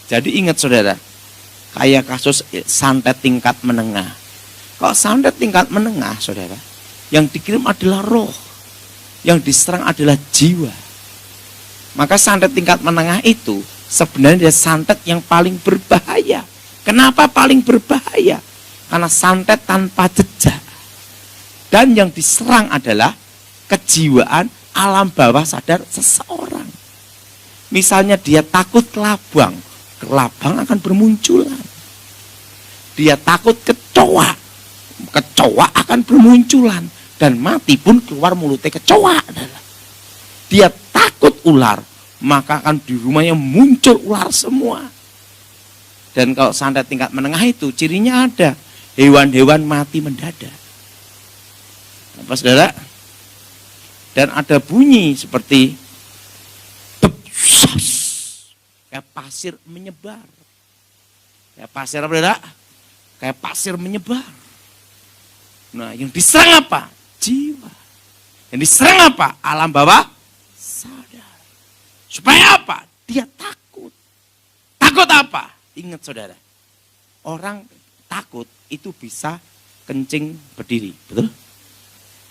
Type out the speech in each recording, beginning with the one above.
Jadi ingat saudara, kayak kasus santet tingkat menengah. Kalau santet tingkat menengah saudara, yang dikirim adalah roh, yang diserang adalah jiwa. Maka santet tingkat menengah itu sebenarnya santet yang paling berbahaya. Kenapa paling berbahaya? Karena santet tanpa jejak. Dan yang diserang adalah kejiwaan alam bawah sadar seseorang. Misalnya dia takut kelabang, kelabang akan bermunculan. Dia takut kecoa, kecoa akan bermunculan. Dan mati pun keluar mulutnya kecoa. Dia takut ular, maka akan di rumahnya muncul ular semua. Dan kalau santet tingkat menengah itu cirinya ada, hewan-hewan mati mendadak. Apa saudara? Dan ada bunyi seperti kayak pasir menyebar. Kayak pasir apa saudara? Kayak pasir menyebar. Nah, yang diserang apa? Jiwa. Yang diserang apa? Alam bawah sadar. Supaya apa? Dia takut. Takut apa? Ingat saudara, orang takut itu bisa kencing berdiri, betul?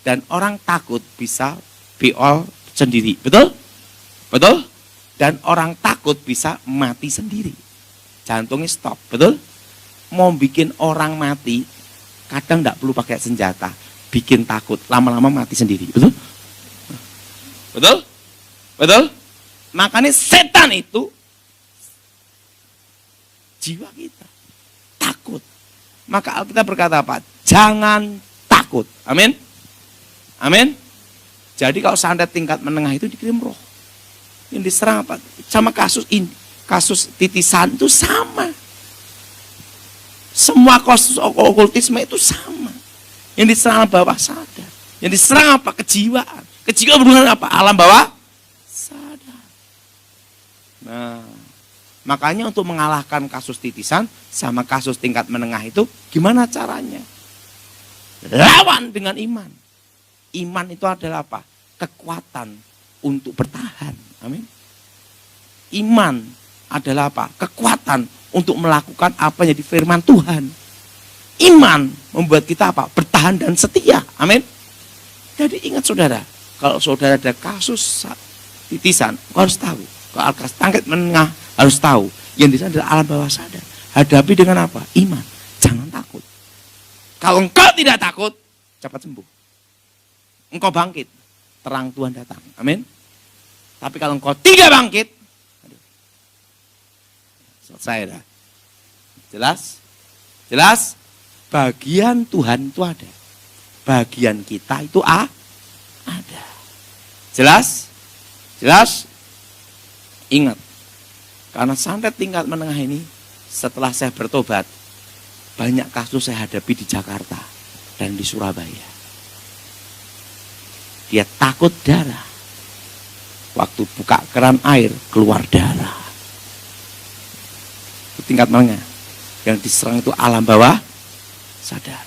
Dan orang takut bisa beol sendiri, betul? Betul? Dan orang takut bisa mati sendiri. Jantungnya stop, betul? Mau bikin orang mati, kadang tidak perlu pakai senjata. Bikin takut, lama-lama mati sendiri, betul? Betul? Betul? Makanya setan itu jiwa kita takut. Maka Alkitab berkata apa? Jangan takut. Amin. Amin. Jadi kalau santet tingkat menengah itu dikirim roh. Yang diserang apa? Sama kasus ini, kasus titisan itu sama. Semua kasus okultisme itu sama. Yang diserang bawah sadar. Yang diserang apa? Kejiwaan. Kejiwaan berhubungan apa? Alam bawah sadar. Nah, makanya untuk mengalahkan kasus titisan sama kasus tingkat menengah itu gimana caranya? Lawan dengan iman. Iman itu adalah apa? Kekuatan untuk bertahan. Amin. Iman adalah apa? Kekuatan untuk melakukan apa yang di firman Tuhan. Iman membuat kita apa? Bertahan dan setia. Amin. Jadi ingat saudara, kalau saudara ada kasus titisan, harus tahu. Kalau tingkat menengah harus tahu, yang di sana adalah alam bawah sadar. Hadapi dengan apa? Iman. Jangan takut. Kalau engkau tidak takut, cepat sembuh. Engkau bangkit, terang Tuhan datang. Amin. Tapi kalau engkau tidak bangkit, aduh, selesai dah. Jelas? Jelas? Bagian Tuhan itu ada. Bagian kita itu ada. Jelas? Jelas? Ingat. Karena santet tingkat menengah ini, setelah saya bertobat, banyak kasus saya hadapi di Jakarta dan di Surabaya. Dia takut darah. Waktu buka keran air, keluar darah. Itu tingkat menengah. Yang diserang itu alam bawah sadar.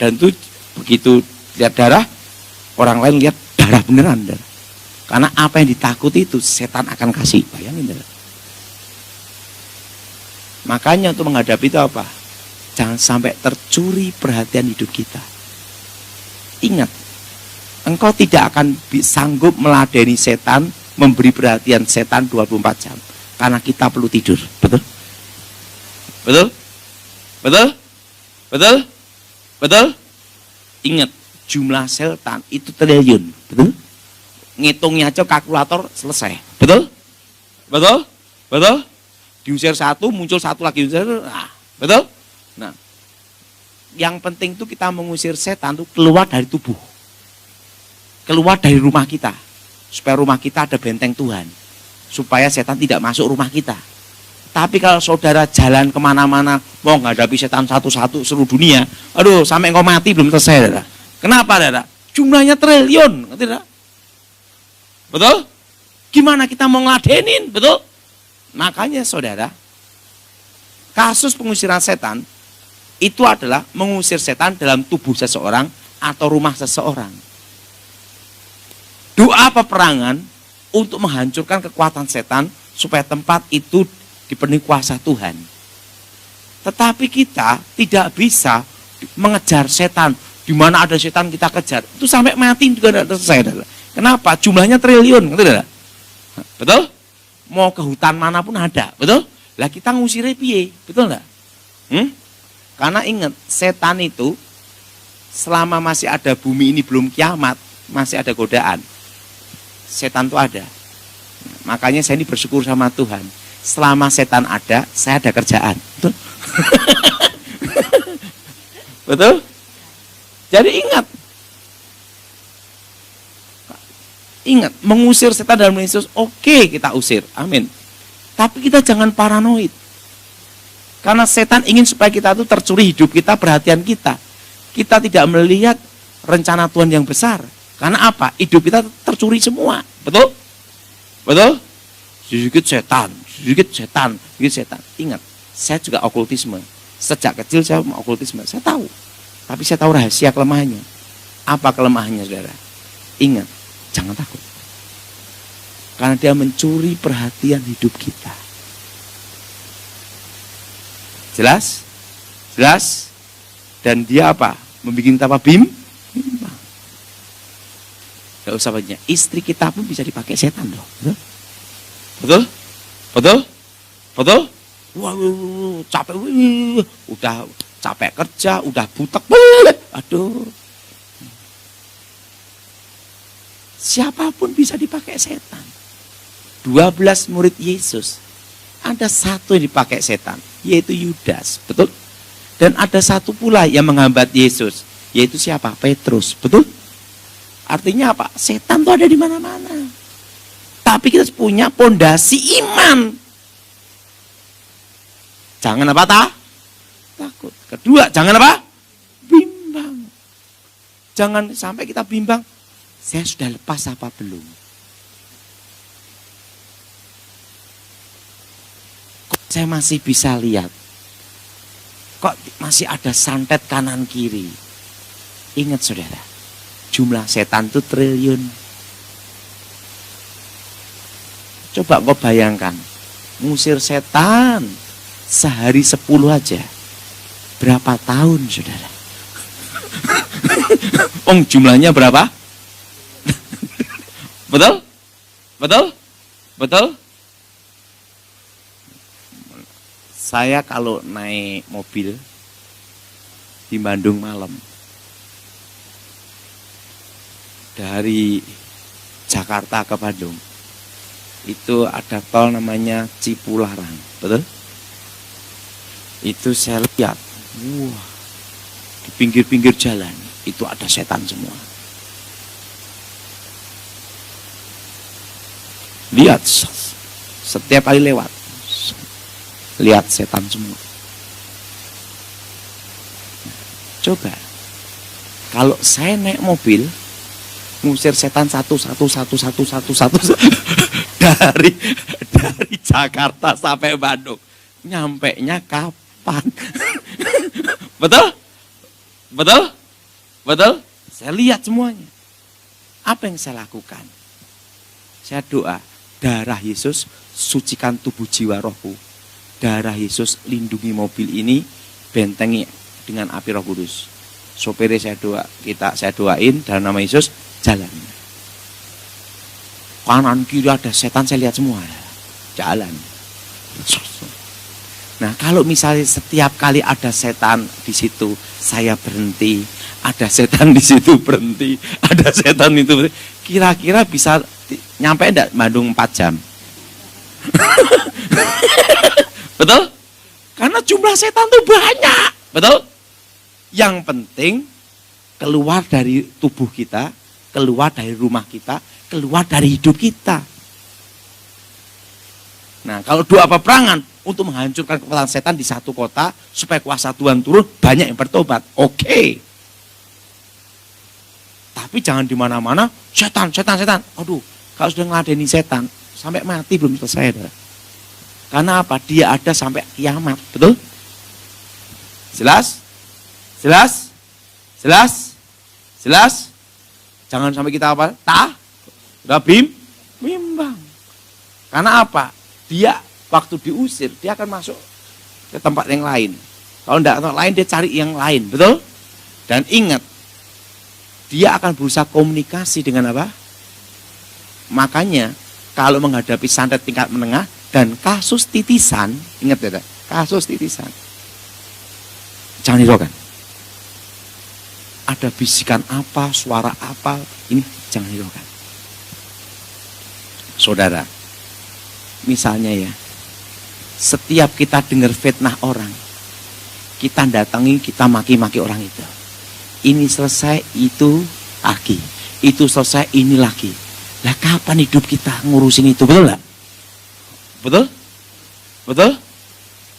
Dan itu begitu lihat darah, orang lain lihat darah beneran. Darah. Karena apa yang ditakuti itu setan akan kasih. Bayangin darah. Makanya untuk menghadapi itu apa? Jangan sampai tercuri perhatian hidup kita. Ingat, engkau tidak akan sanggup meladeni setan, memberi perhatian setan 24 jam. Karena kita perlu tidur. Betul? Betul? Betul? Betul? Betul? Ingat, jumlah setan itu triliun. Betul? Ngitungnya aja kalkulator selesai. Betul? Betul? Betul? Diusir satu, muncul satu lagi. Nah, betul? Nah, yang penting itu kita mengusir setan itu keluar dari tubuh. Keluar dari rumah kita. Supaya rumah kita ada benteng Tuhan. Supaya setan tidak masuk rumah kita. Tapi kalau saudara jalan kemana-mana, mau menghadapi setan satu-satu seluruh dunia, aduh, sampai engkau mati belum selesai, Dara. Kenapa, Dara? Jumlahnya triliun, ngerti, Dara? Betul? Gimana kita mau ngeladenin, betul? Makanya saudara, kasus pengusiran setan itu adalah mengusir setan dalam tubuh seseorang atau rumah seseorang. Doa peperangan untuk menghancurkan kekuatan setan supaya tempat itu dipenuhi kuasa Tuhan. Tetapi kita tidak bisa mengejar setan. Di mana ada setan kita kejar. Itu sampai mati juga tidak selesai. Kenapa? Jumlahnya triliun. Betul? Mau ke hutan manapun ada. Betul? Lah kita ngusirnya piye? Betul enggak? Karena ingat, setan itu selama masih ada bumi ini belum kiamat, masih ada godaan. Setan itu ada. Makanya saya ini bersyukur sama Tuhan. Selama setan ada, saya ada kerjaan. Betul? Betul? Jadi ingat, mengusir setan dalam Yesus, oke, kita usir, amin. Tapi kita jangan paranoid. Karena setan ingin supaya kita itu tercuri hidup kita, perhatian kita. Kita tidak melihat rencana Tuhan yang besar. Karena apa? Hidup kita tercuri semua. Betul? Betul? Sedikit setan, sedikit setan, sedikit setan. Ingat, saya juga okultisme. Sejak kecil saya mau okultisme, saya tahu. Tapi saya tahu rahasia kelemahannya. Apa kelemahannya, saudara? Ingat, jangan takut. Karena dia mencuri perhatian hidup kita. Jelas? Jelas? Dan dia apa? Membikin kita apa? Bimbang. Gak usah banyak. Istri kita pun bisa dipakai setan loh. Betul? Betul? Betul? Wah, capek. Udah capek kerja, udah butek. Aduh. Siapapun bisa dipakai setan. 12 murid Yesus. Ada satu yang dipakai setan, yaitu Yudas. Betul? Dan ada satu pula yang menghambat Yesus, yaitu siapa? Petrus. Betul? Artinya apa? Setan itu ada di mana-mana. Tapi kita punya pondasi iman. Jangan apa takut. Kedua, jangan apa? Bimbang. Jangan sampai kita bimbang. Saya sudah lepas apa belum? Kok saya masih bisa lihat? Kok masih ada santet kanan kiri? Ingat saudara, jumlah setan itu triliun. Coba kau bayangkan, ngusir setan sehari 10 aja. Berapa tahun saudara? Jumlahnya berapa? Betul? Betul? Betul? Saya kalau naik mobil di Bandung malam, dari Jakarta ke Bandung, itu ada tol namanya Cipularang, betul? Itu saya lihat, wah, di pinggir-pinggir jalan itu ada setan semua. Lihat, setiap kali lewat, lihat setan semua. Coba, kalau saya naik mobil, ngusir setan satu dari Jakarta sampai Bandung, nyampenya kapan? Betul? Betul? Betul? Saya lihat semuanya. Apa yang saya lakukan? Saya doa, darah Yesus sucikan tubuh jiwa rohku. Darah Yesus lindungi mobil ini, bentengi dengan api Roh Kudus. Sopirnya saya doain dalam nama Yesus, jalan. Kanan kiri ada setan, saya lihat semua. Jalan. Nah, kalau misalnya setiap kali ada setan di situ, saya berhenti. Ada setan di situ berhenti. Ada setan itu berhenti. Kira-kira bisa nyampe enggak Bandung 4 jam? Betul? Karena jumlah setan itu banyak. Betul? Yang penting keluar dari tubuh kita, keluar dari rumah kita, keluar dari hidup kita. Nah, kalau doa peperangan untuk menghancurkan kekuatan setan di satu kota, supaya kuasa Tuhan turun, banyak yang bertobat. Oke. Tapi jangan di mana-mana, setan. Aduh, kalau sudah ngeladeni setan, sampai mati belum selesai. Karena apa? Dia ada sampai kiamat. Betul? Jelas? Jelas? Jelas? Jelas? Jangan sampai kita apa? Udah bimbang. Karena apa? Dia waktu diusir, dia akan masuk ke tempat yang lain. Kalau tidak tempat lain, dia cari yang lain, betul? Dan ingat, dia akan berusaha komunikasi dengan apa? Makanya, kalau menghadapi santet tingkat menengah dan kasus titisan, ingat ya, kasus titisan, jangan hiraukan. Ada bisikan apa, suara apa, ini jangan hiraukan. Saudara, misalnya ya, setiap kita dengar fitnah orang, kita datangi, kita maki-maki orang itu. Ini selesai, itu lagi. Itu selesai, ini lagi. Lah kapan hidup kita ngurusin itu, betul nggak? Betul? Betul?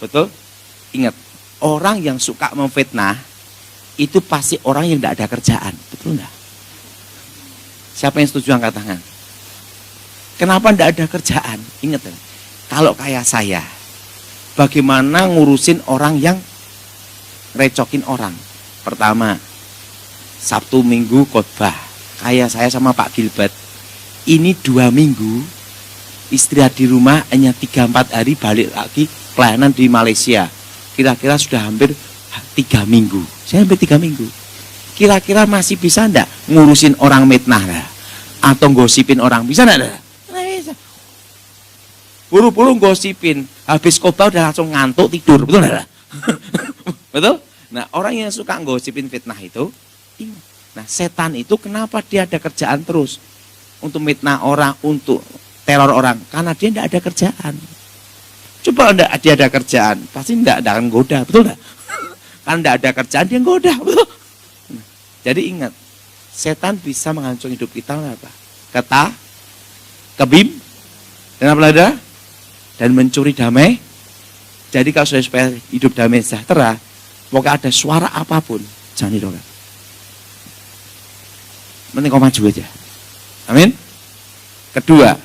Betul? Ingat, orang yang suka memfitnah, itu pasti orang yang tidak ada kerjaan. Betul nggak? Siapa yang setuju angkat tangan? Kenapa tidak ada kerjaan? Ingat, kalau kayak saya, bagaimana ngurusin orang yang recokin orang? Pertama, Sabtu Minggu khotbah. Kayak saya sama Pak Gilbert, ini 2 minggu istirahat di rumah, hanya 3-4 hari balik lagi pelayanan di Malaysia. Kira-kira sudah hampir 3 minggu. Saya hampir 3 minggu. Kira-kira masih bisa enggak ngurusin orang mitnah atau gosipin orang? Bisa enggak? Buru-buru gosipin, habis khotbah udah langsung ngantuk tidur, betul enggak? Betul? Nah, orang yang suka gosipin fitnah itu, nah setan itu kenapa dia ada kerjaan terus? Untuk mitnah orang, untuk teror orang, karena dia tidak ada kerjaan. Coba enggak dia ada kerjaan, pasti enggak akan goda, betul enggak? Karena tidak ada kerjaan, dia goda, betul? Nah, jadi ingat, setan bisa menghancurkan hidup kita apa? Kata, kebim, dan apa lagi? Dan mencuri damai. Jadi kalau sudah supaya hidup damai sejahtera, pokoknya ada suara apapun, jangan hiraukan. Mending kau maju aja. Amin. Kedua,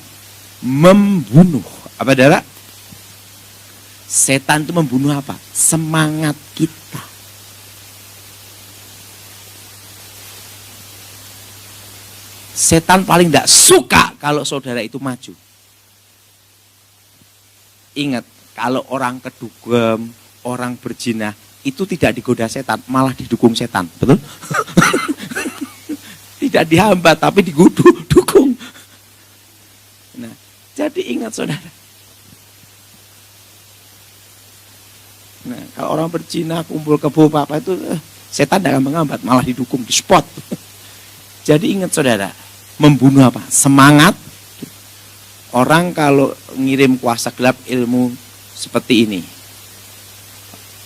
membunuh. Apa darah? Setan itu membunuh apa? Semangat kita. Setan paling tidak suka kalau saudara itu maju. Ingat, kalau orang kedugem, orang berzina, itu tidak digoda setan, malah didukung setan, betul? Tidak dihambat, tapi didukung. Nah, jadi ingat saudara. Nah, kalau orang berzina, kumpul kebo apa itu, setan tidak akan menghambat, malah didukung, di spot. Jadi ingat saudara, membunuh apa? Semangat. Orang kalau ngirim kuasa gelap ilmu seperti ini,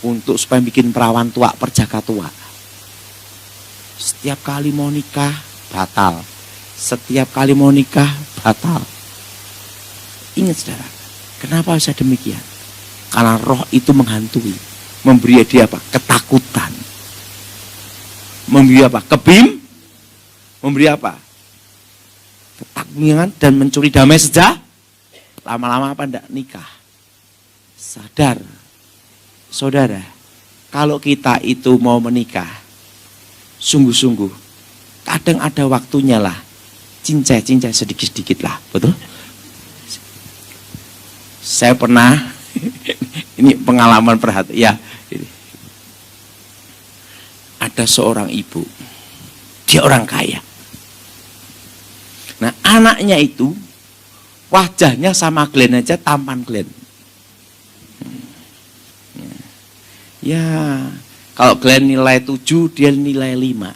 untuk supaya bikin perawan tua, perjaka tua. Setiap kali mau nikah, batal. Setiap kali mau nikah, batal. Ingat saudara, kenapa bisa demikian? Karena roh itu menghantui, memberi dia apa? Ketakutan. Memberi apa? Kebim. Memberi apa? Ketakutan dan mencuri damai saja. Lama-lama apa enggak nikah? Sadar, saudara, kalau kita itu mau menikah, sungguh-sungguh, kadang ada waktunya lah, cincai-cincai sedikit-sedikit lah, betul? Saya pernah, ini pengalaman perhatian, ya, ada seorang ibu, dia orang kaya. Nah, anaknya itu wajahnya sama Glenn aja, tampan Glenn. Ya, kalau Glenn nilai 7, dia nilai 5.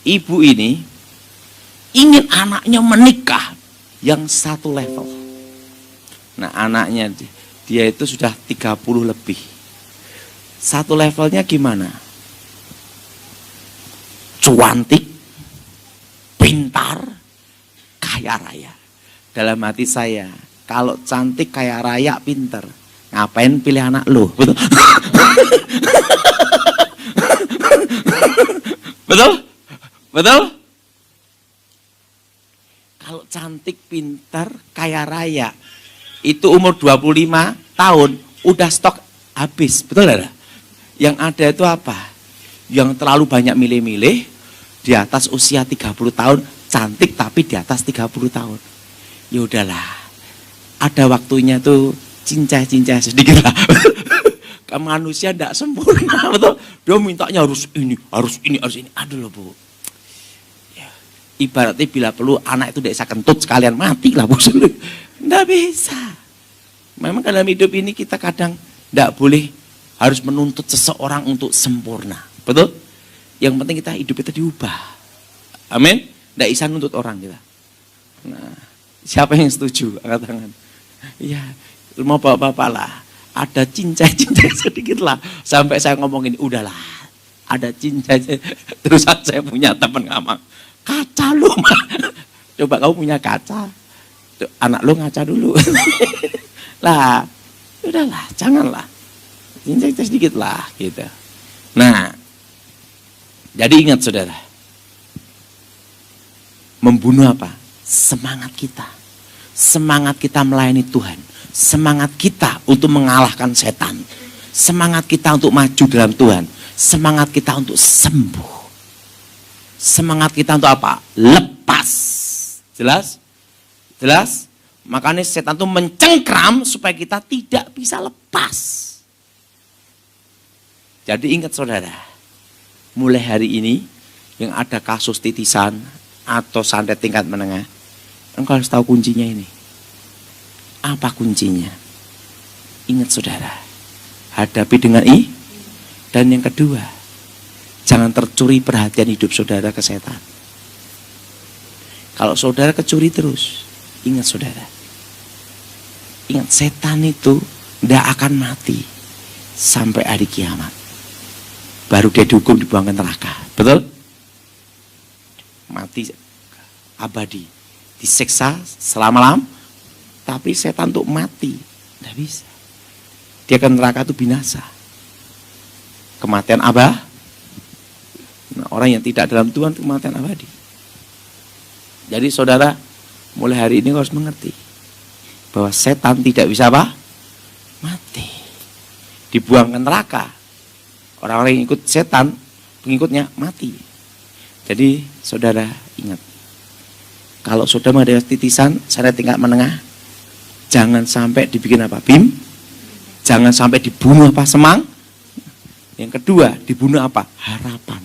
Ibu ini ingin anaknya menikah yang satu level. Nah, anaknya dia itu sudah 30 lebih. Satu levelnya gimana? Cuantik, pintar, kaya raya. Dalam hati saya, kalau cantik, kaya raya, pintar, ngapain pilih anak lo? Betul? Betul? Betul? Kalau cantik, pintar, kaya raya, itu umur 25 tahun, udah stok habis. Betul tidak? Yang ada itu apa? Yang terlalu banyak milih-milih, di atas usia 30 tahun, cantik tapi di atas 30 tahun. Ya udahlah, ada waktunya tuh cincai-cincai sedikit lah. Ke manusia tidak sempurna, betul? Dia mintanya harus ini, harus ini, harus ini. Aduh loh Bu. Ya. Ibaratnya bila perlu anak itu tidak bisa kentut sekalian mati lah Bu. Tidak bisa. Memang dalam hidup ini kita kadang tidak boleh harus menuntut seseorang untuk sempurna. Betul? Yang penting kita hidup kita diubah. Amin. Tidak bisa nuntut orang kita. Nah, siapa yang setuju? Angkat tangan. Iya, mau bapak-bapak lah. Ada cincai-cincai sedikit lah. Sampai saya ngomongin, udahlah. Ada cincai. Terus saya punya teman ngomong, kaca lu mah. Coba kamu punya kaca. Anak lu ngaca dulu. Lah, udahlah, janganlah. Cincai sedikit lah, gitu. Nah, jadi ingat saudara. Membunuh apa? Semangat kita. Semangat kita melayani Tuhan. Semangat kita untuk mengalahkan setan. Semangat kita untuk maju dalam Tuhan. Semangat kita untuk sembuh. Semangat kita untuk apa? Lepas. Jelas? Jelas? Makanya setan itu mencengkram supaya kita tidak bisa lepas. Jadi ingat saudara, mulai hari ini yang ada kasus titisan atau santet tingkat menengah, engkau harus tahu kuncinya ini. Apa kuncinya? Ingat saudara, hadapi dengan dan yang kedua, jangan tercuri perhatian hidup saudara ke setan. Kalau saudara kecuri terus, ingat saudara, ingat setan itu tidak akan mati sampai hari kiamat. Baru dia dihukum dibuang ke neraka. Betul? Mati abadi, disiksa selama-lamanya. Tapi setan untuk mati tidak bisa. Dia ke neraka itu binasa. Kematian abadi. Nah, orang yang tidak dalam Tuhan itu kematian abadi. Jadi saudara, mulai hari ini harus mengerti bahwa setan tidak bisa apa? Mati. Dibuang ke neraka. Orang-orang yang ikut setan, pengikutnya mati. Jadi saudara ingat, kalau saudara menghadapi titisan, saya tingkat menengah, jangan sampai dibikin apa? Bim. Jangan sampai dibunuh apa? Semang. Yang kedua, dibunuh apa? Harapan.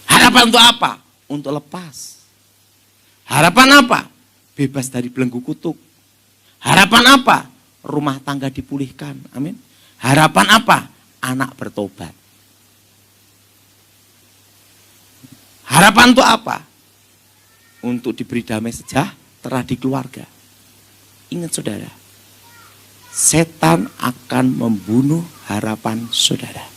Harapan untuk apa? Untuk lepas. Harapan apa? Bebas dari belenggu kutuk. Harapan apa? Rumah tangga dipulihkan. Amin. Harapan apa? Anak bertobat. Harapan untuk apa? Untuk diberi damai sejahtera di keluarga. Ingat saudara, setan akan membunuh harapan saudara.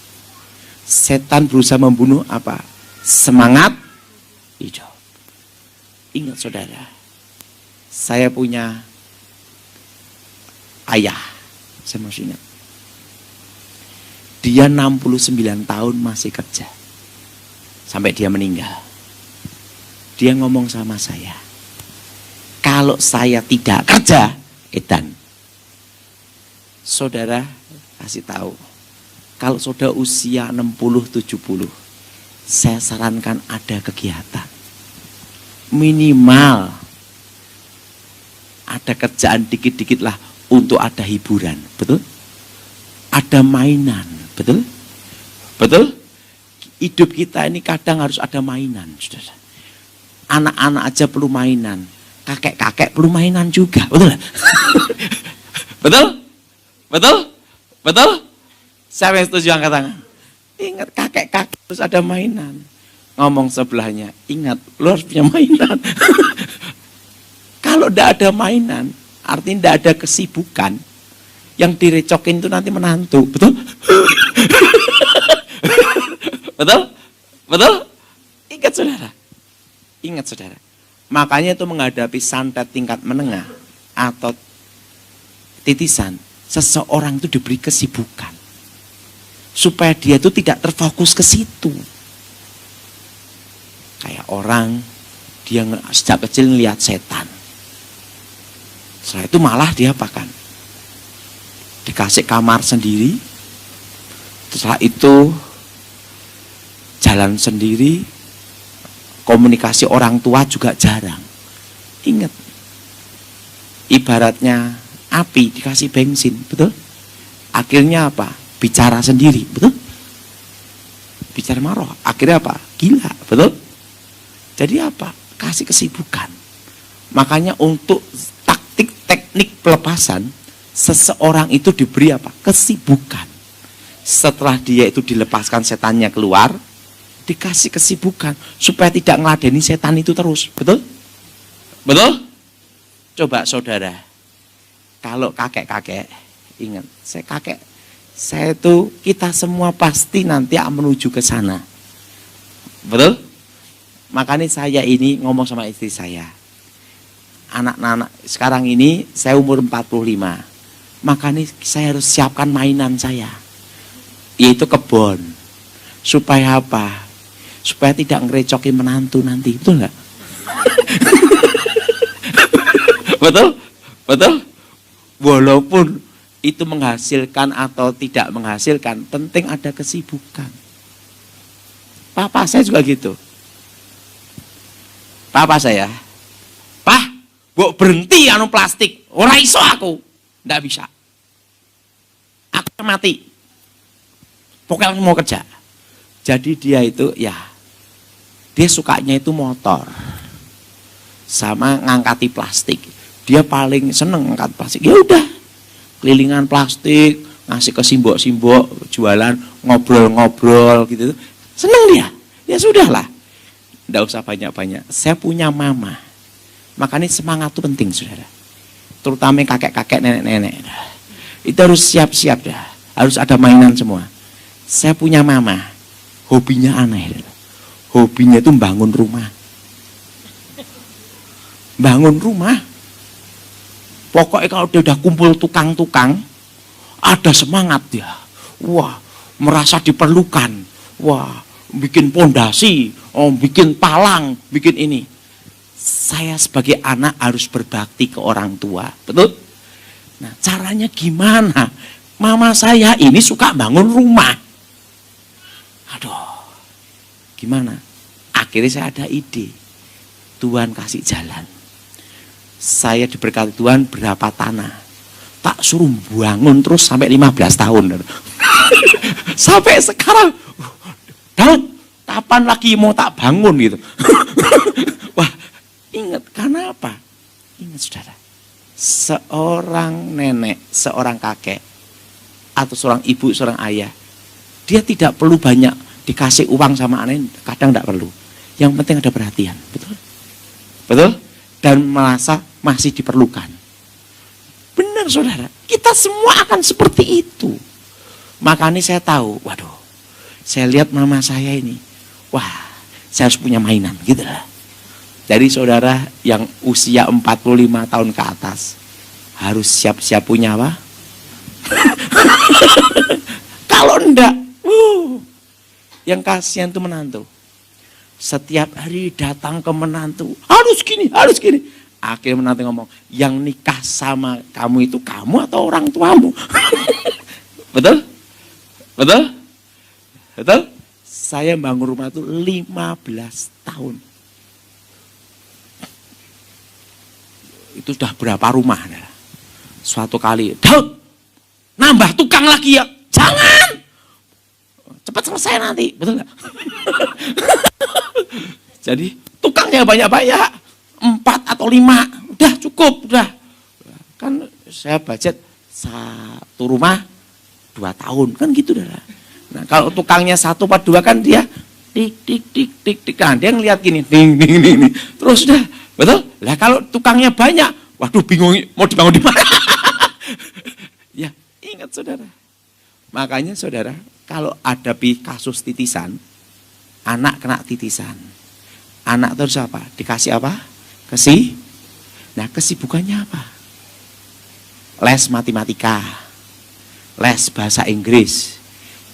Setan berusaha membunuh apa? Semangat hidup. Ingat saudara, saya punya ayah, saya masih ingat. Dia 69 tahun masih kerja. Sampai dia meninggal. Dia ngomong sama saya, kalau saya tidak kerja, edan. Saudara kasih tahu, kalau saudara usia 60-70, saya sarankan ada kegiatan. Minimal ada kerjaan dikit-dikit lah untuk ada hiburan, betul? Ada mainan, betul? Betul? Hidup kita ini kadang harus ada mainan, saudara. Anak-anak aja perlu mainan, kakek-kakek perlu mainan juga, betul? Betul? Betul? Betul? Siapa yang setuju angkat tangan? Ingat kakek-kakek harus ada mainan. Ngomong sebelahnya, ingat lo harus punya mainan. Kalau tidak ada mainan, artinya tidak ada kesibukan. Yang direcokin itu nanti menantu, betul? Betul? Betul? Ingat saudara. Ingat saudara. Makanya itu menghadapi santet tingkat menengah atau titisan, seseorang itu diberi kesibukan. Supaya dia itu tidak terfokus ke situ. Kayak orang, dia sejak kecil ngelihat setan. Setelah itu malah dia apakan? Dikasih kamar sendiri. Setelah itu jalan sendiri, komunikasi orang tua juga jarang. Ingat, Ibaratnya api dikasih bensin, betul? Akhirnya apa? Bicara sendiri, betul? Bicara marah, akhirnya apa? Gila, betul? Jadi apa? Kasih kesibukan. Makanya untuk taktik teknik pelepasan, seseorang itu diberi apa? Kesibukan. Setelah dia itu dilepaskan setannya keluar, dikasih kesibukan supaya tidak ngeladeni setan itu terus, betul? Betul? Coba saudara, kalau kakek-kakek, ingat, saya itu kita semua pasti nanti akan menuju ke sana, betul? Makanya saya ini ngomong sama istri saya, anak-anak sekarang ini saya umur 45, makanya saya harus siapkan mainan saya, yaitu kebun, supaya apa? Supaya tidak ngerecokin menantu nanti, betul nggak? Betul? Betul? Walaupun itu menghasilkan atau tidak menghasilkan, penting ada kesibukan. Papa saya juga gitu. Papa saya, "Pah, mbok berhenti anu plastik, ora iso aku." Nggak bisa. Aku mati. Pokoknya mau kerja. Jadi dia itu ya, dia sukanya itu motor sama ngangkati plastik. Dia paling seneng ngangkat plastik. Ya udah, kelilingan plastik, ngasih ke simbok-simbok, jualan, ngobrol-ngobrol gitu. Seneng dia. Ya sudahlah. Nggak usah banyak-banyak. Saya punya mama. Makanya semangat itu penting, saudara. Terutama kakek-kakek, nenek-nenek. Itu harus siap-siap dah. Harus ada mainan semua. Saya punya mama. Hobinya aneh. Hobinya itu bangun rumah. Bangun rumah. Pokoknya kalau dia udah kumpul tukang-tukang, ada semangat dia. Wah, merasa diperlukan. Wah, bikin pondasi, bikin palang, bikin ini. Saya sebagai anak harus berbakti ke orang tua. Betul? Nah, caranya gimana? Mama saya ini suka bangun rumah. Aduh, gimana? Akhirnya saya ada ide. Tuhan kasih jalan. Saya diberkati Tuhan berapa tanah. Tak suruh bangun terus sampai 15 tahun. Sampai sekarang. Daud, kapan lagi mau tak bangun gitu. Wah, ingat karena apa? Ingat saudara. Seorang nenek, seorang kakek, atau seorang ibu, seorang ayah, dia tidak perlu banyak dikasih uang sama aneh, kadang tidak perlu. Yang penting ada perhatian, betul? Betul? Dan merasa masih diperlukan. Benar saudara, kita semua akan seperti itu. Makanya saya tahu, waduh, saya lihat mama saya ini, wah, saya harus punya mainan, gitu lah. Jadi saudara yang usia 45 tahun ke atas, harus siap-siap punya apa? Kalau enggak, yang kasihan itu menantu. Setiap hari datang ke menantu, harus gini, harus gini. Akhirnya menantu ngomong, yang nikah sama kamu itu kamu atau orang tuamu? Betul? Betul? Betul? Saya bangun rumah itu 15 tahun. Itu sudah berapa rumah? Suatu kali, Daud, nambah tukang lagi ya? Jangan! Cepat selesai nanti, betul nggak? Jadi tukangnya banyak-banyak, 4 atau 5, udah cukup, udah. Kan saya budget satu rumah 2 tahun, kan gitu dah. Nah kalau tukangnya 1 atau 2 kan dia tik tik tik tik tik, kan dia ngeliat gini, ding ding ding, terus udah, betul? Lah kalau tukangnya banyak, waduh bingung mau dibangun di mana? Ya ingat saudara. Makanya saudara, kalau ada kasus titisan, anak kena titisan, anak terus apa? Dikasih apa? Nah kesibukannya apa? Les matematika, les bahasa Inggris.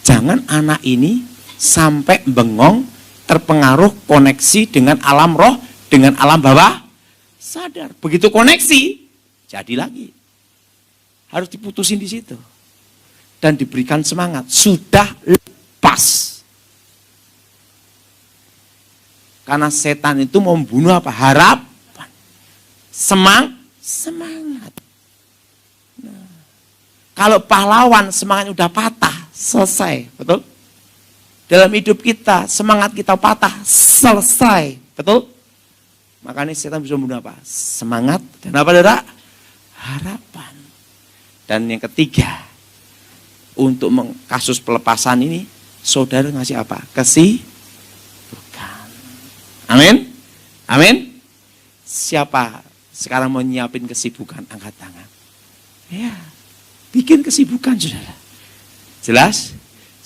Jangan anak ini sampai bengong, terpengaruh koneksi dengan alam roh, dengan alam bawah sadar. Begitu koneksi, jadi lagi. Harus diputusin di situ. Dan diberikan semangat. Sudah lepas. Karena setan itu membunuh apa? Harapan. Semangat. Nah, kalau pahlawan semangatnya udah patah, selesai, betul? Dalam hidup kita, semangat kita patah, selesai, betul? Makanya setan bisa membunuh apa? Semangat dan apa, saudara? Harapan. Dan yang ketiga, untuk kasus pelepasan ini, saudara ngasih apa? Kesibukan. Amin? Amin? Siapa sekarang mau nyiapin kesibukan? Angkat tangan. Ya, bikin kesibukan, saudara. Jelas?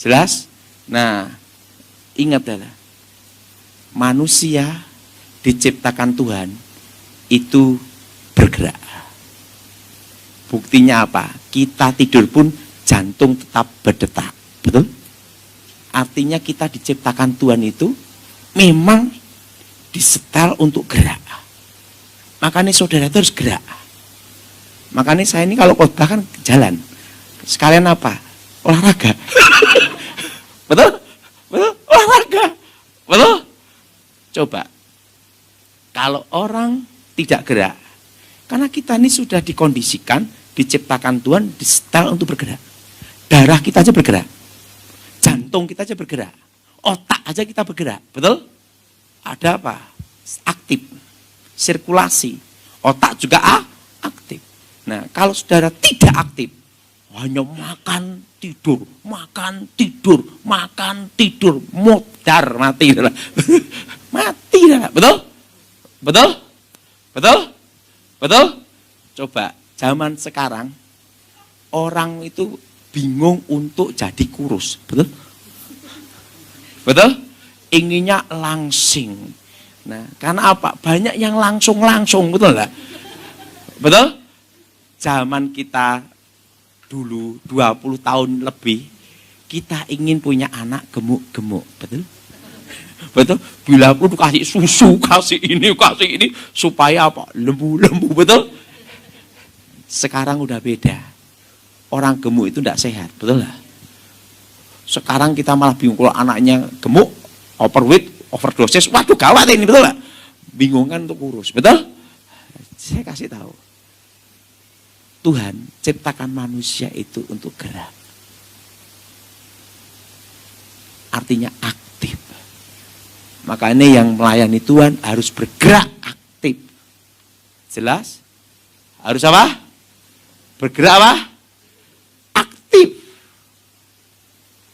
Jelas? Nah, ingat, saudara. Manusia diciptakan Tuhan itu bergerak. Buktinya apa? Kita tidur pun jantung tetap berdetak. Betul? Artinya kita diciptakan Tuhan itu memang disetel untuk gerak. Makanya saudara itu harus gerak. Makanya saya ini kalau khotbah kan jalan. Sekalian apa? Olahraga. Betul? Betul? Olahraga. Betul? Coba. Kalau orang tidak gerak, karena kita ini sudah dikondisikan, diciptakan Tuhan, disetel untuk bergerak. Darah kita aja bergerak. Jantung kita aja bergerak. Otak aja kita bergerak. Betul? Ada apa? Aktif. Sirkulasi. Otak juga aktif. Nah, kalau saudara tidak aktif, hanya makan, tidur, makan, tidur, makan, tidur, modar, mati. Mati. Betul? Betul? Betul? Betul? Coba, zaman sekarang, orang itu bingung untuk jadi kurus. Betul? Betul? Inginnya langsing. Nah, karena apa? Banyak yang langsung-langsung, betul nggak? Betul? Zaman kita dulu 20 tahun lebih, kita ingin punya anak gemuk-gemuk, betul? Betul? Bila aku kasih susu, kasih ini, supaya apa? Lembu-lembu, betul? Sekarang udah beda. Orang gemuk itu tidak sehat, betul nggak? Sekarang kita malah bingung kalau anaknya gemuk, overweight, overdosis, waduh gawat ini, betul nggak? Bingung kan untuk kurus, betul? Saya kasih tahu. Tuhan ciptakan manusia itu untuk gerak. Artinya aktif. Makanya yang melayani Tuhan harus bergerak aktif. Jelas? Harus apa? Bergerak apa? Aktif.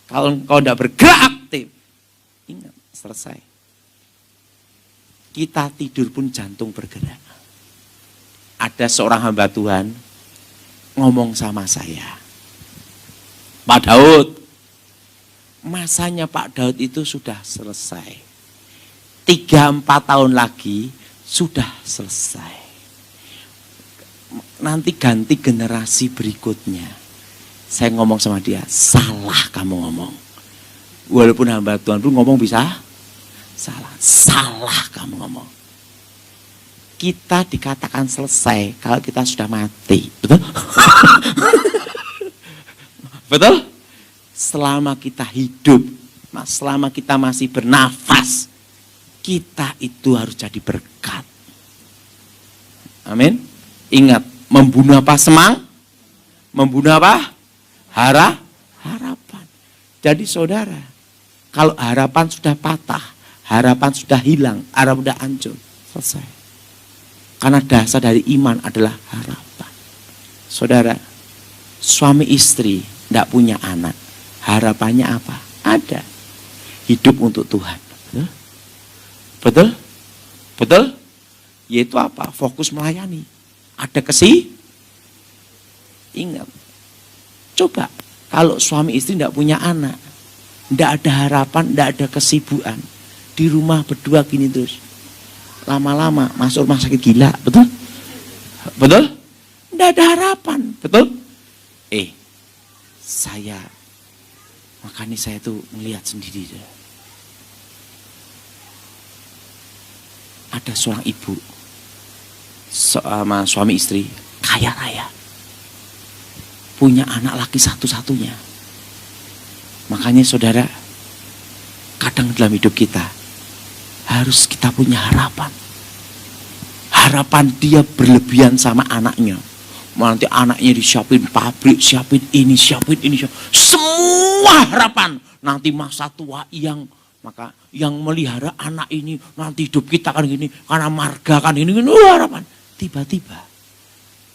Kalau engkau tidak bergerak aktif, ingat, selesai. Kita tidur pun jantung bergerak. Ada seorang hamba Tuhan ngomong sama saya, Pak Daud, masanya Pak Daud itu sudah selesai. 3-4 tahun lagi sudah selesai. Nanti ganti generasi berikutnya. Saya ngomong sama dia, salah kamu ngomong. Walaupun hamba Tuhan pun ngomong bisa salah. Salah kamu ngomong. Kita dikatakan selesai kalau kita sudah mati. Betul? Betul? Selama kita hidup, selama kita masih bernafas, kita itu harus jadi berkat. Amin. Ingat, membunuh apa? Membunuh apa? Harapan. Jadi saudara, kalau harapan sudah patah, harapan sudah hilang, harapan sudah hancur, selesai. Karena dasar dari iman adalah harapan. Saudara, suami istri tidak punya anak, harapannya apa? Ada. Hidup untuk Tuhan. Betul? Betul? Yaitu apa? Fokus melayani. Ada ingat. Coba, kalau suami istri tidak punya anak, tidak ada harapan, tidak ada kesibukan, di rumah berdua gini terus, lama-lama masuk rumah sakit gila, betul? Betul? Tidak ada harapan, betul? Makanya saya tuh melihat sendiri. Ada seorang ibu sama suami istri kaya raya, punya anak laki satu-satunya. Makanya saudara, kadang dalam hidup kita harus kita punya harapan. harapan dia berlebihan sama anaknya. Nanti anaknya disiapin pabrik, siapin ini. Semua harapan. Nanti masa tua yang melihara anak ini, nanti hidup kita kan gini, karena marga kan ini, harapan. Tiba-tiba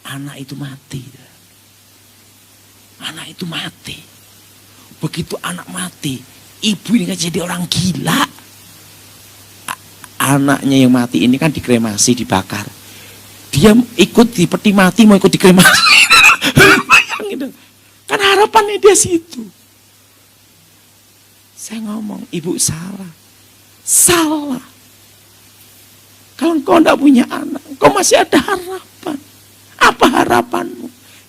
anak itu mati. Anak itu mati. Begitu anak mati, ibu ini kan jadi orang gila. Anaknya yang mati ini kan dikremasi, dibakar. Dia ikut di peti mati, mau ikut dikremasi. Bayangin dong. Kan harapannya dia situ. Saya ngomong, ibu salah. Salah. Kalau engkau tidak punya anak, engkau masih ada harapan. Apa harapanmu?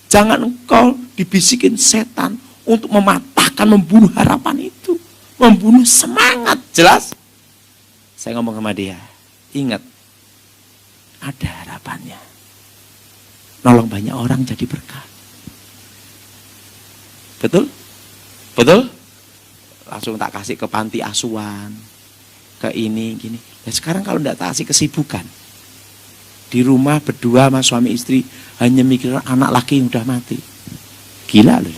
Jangan engkau dibisikin setan untuk mematahkan, membunuh harapan itu. Membunuh semangat, jelas? Saya ngomong sama dia, ingat, ada harapannya. Nolong banyak orang jadi berkah. Betul? Betul? Langsung tak kasih ke panti asuhan, ke ini, gini. Dan sekarang kalau tidak tak kasih kesibukan, di rumah berdua sama suami istri, hanya mikir anak laki yang udah mati. Gila loh.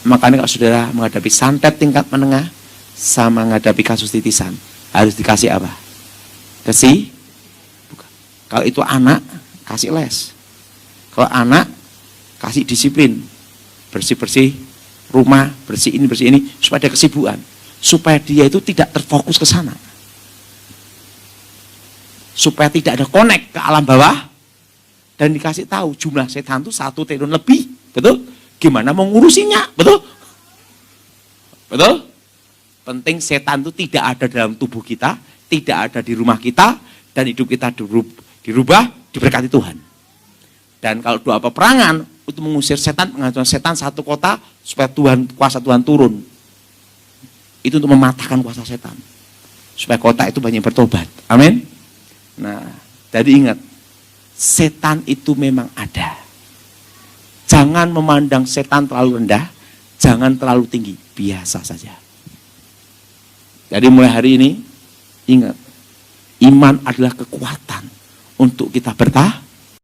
Makanya kalau saudara menghadapi santet tingkat menengah sama menghadapi kasus titisan, harus dikasih apa? Bukan. Kalau itu anak, kasih les. Kalau anak, kasih disiplin. Bersih-bersih rumah, bersih ini, supaya ada kesibukan. Supaya dia itu tidak terfokus ke sana. Supaya tidak ada connect ke alam bawah. Dan dikasih tahu jumlah setan itu 1 triliun lebih. Betul? Gimana mau ngurusinya, betul? Betul? Penting setan itu tidak ada dalam tubuh kita, tidak ada di rumah kita, dan hidup kita dirubah, diberkati Tuhan. Dan kalau doa peperangan, untuk mengusir setan, menghancurkan setan satu kota, supaya kuasa Tuhan turun. Itu untuk mematahkan kuasa setan. Supaya kota itu banyak bertobat. Amin. Nah, jadi ingat, setan itu memang ada. Jangan memandang setan terlalu rendah, jangan terlalu tinggi, biasa saja. Jadi mulai hari ini, ingat, iman adalah kekuatan untuk kita bertahan,